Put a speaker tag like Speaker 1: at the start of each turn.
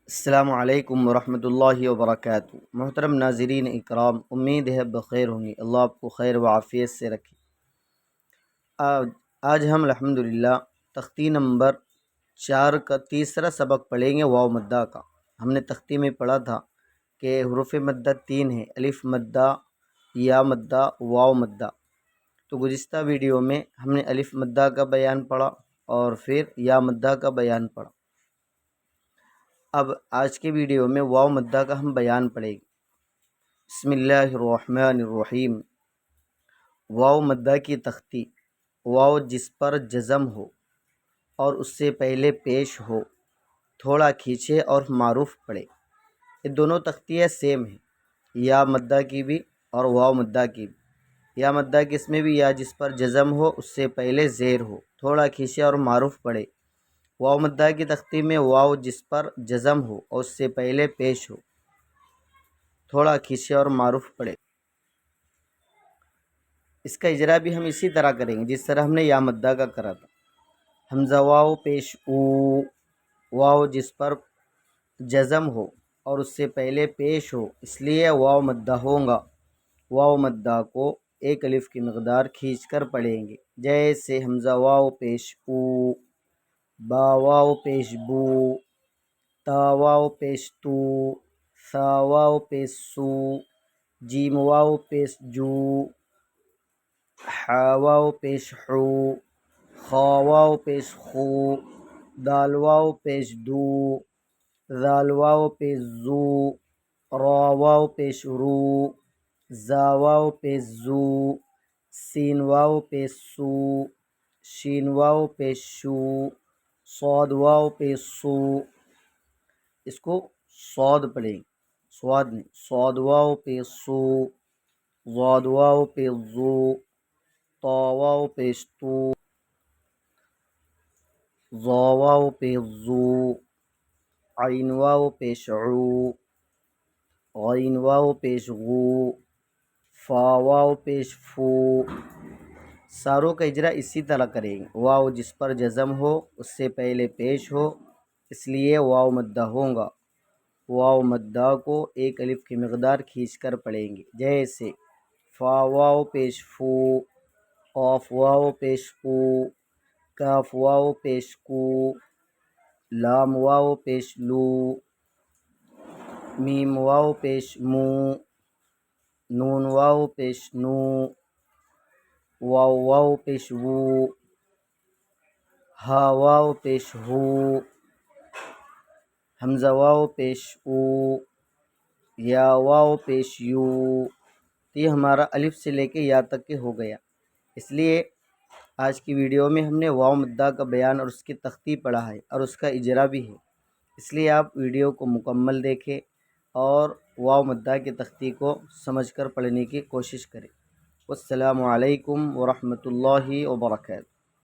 Speaker 1: السلام علیکم ورحمۃ اللہ وبرکاتہ۔ محترم ناظرین اکرام، امید ہے بخیر ہوں گی، اللہ آپ کو خیر و عافیت سے رکھے۔ آج ہم الحمدللہ تختی نمبر 4 کا تیسرا سبق پڑھیں گے، واو مدہ کا۔ ہم نے تختی میں پڑھا تھا کہ حروف مدہ 3 ہیں، الف مدہ، یا مدہ، واو مدہ۔ تو گزشتہ ویڈیو میں ہم نے الف مدہ کا بیان پڑھا اور پھر یا مدہ کا بیان پڑھا۔ اب آج کے ویڈیو میں واو مدہ کا ہم بیان پڑھیں گے۔ بسم اللہ الرحمن الرحیم۔ واو مدہ کی تختی، واو جس پر جزم ہو اور اس سے پہلے پیش ہو، تھوڑا کھینچے اور معروف پڑھے۔ یہ دونوں تختیاں سیم ہیں، یا مدہ کی بھی اور واو مدہ کی بھی۔ یا مدہ کی اس میں بھی یا جس پر جزم ہو، اس سے پہلے زیر ہو، تھوڑا کھینچے اور معروف پڑھے۔ واو مدہ کی تختی میں واو جس پر جزم ہو اور اس سے پہلے پیش ہو، تھوڑا کھینچے اور معروف پڑھے۔ اس کا اجرا بھی ہم اسی طرح کریں گے جس طرح ہم نے یا مدہ کا کرا تھا۔ حمزہ واو پیش او، واو جس پر جزم ہو اور اس سے پہلے پیش ہو، اس لیے واو مدہ ہوگا۔ واو مدہ کو ایک الف کی مقدار کھینچ کر پڑھیں گے، جیسے حمزہ واو پیش او، با واو پیش بو، تا واو پیش تو، ثا واو پیش سو، جیم واو پیش جو، حا واو پیش حو، خا واو پیش خو، دال واو پیش دو، ذال واو پیش زو، را واو پیش رو، زا واو پیش زو، سین واو پیش سو، شین واو پیش شو، صاد واو پیش سو۔ اس کو صاد پڑھیں، صاد نہیں، صاد واو پیش سو، ضاد واو پیش زو، طا واو پیش تو، ظا واو پیش زو، عین واو پیش عو، غین واو پیش غو، فا واو پیش فو۔ ساروں کا اجرا اسی طرح کریں گے۔ واو جس پر جزم ہو اس سے پہلے پیش ہو، اس لیے واو مدہ ہوگا۔ واو مدہ کو ایک الف کی مقدار کھینچ کر پڑھیں گے، جیسے فا واو پیش فو، قاف واو پیش قو، کاف واو پیش کو، لام واو پیش لو، میم واو پیش مو، نون واو پیش نو، واو واو پیش وو، ہا واو پیش ہو، حمزہ واو پیش او، یا واو پیش یو۔ تو یہ ہمارا الف سے لے کے یا تک کے ہو گیا۔ اس لیے آج کی ویڈیو میں ہم نے واو مدہ کا بیان اور اس کی تختی پڑھا ہے اور اس کا اجرا بھی ہے، اس لیے آپ ویڈیو کو مکمل دیکھیں اور واو مدہ کی تختی کو سمجھ کر پڑھنے کی کوشش کریں۔ والسلام علیکم ورحمۃ اللہ وبرکاتہ۔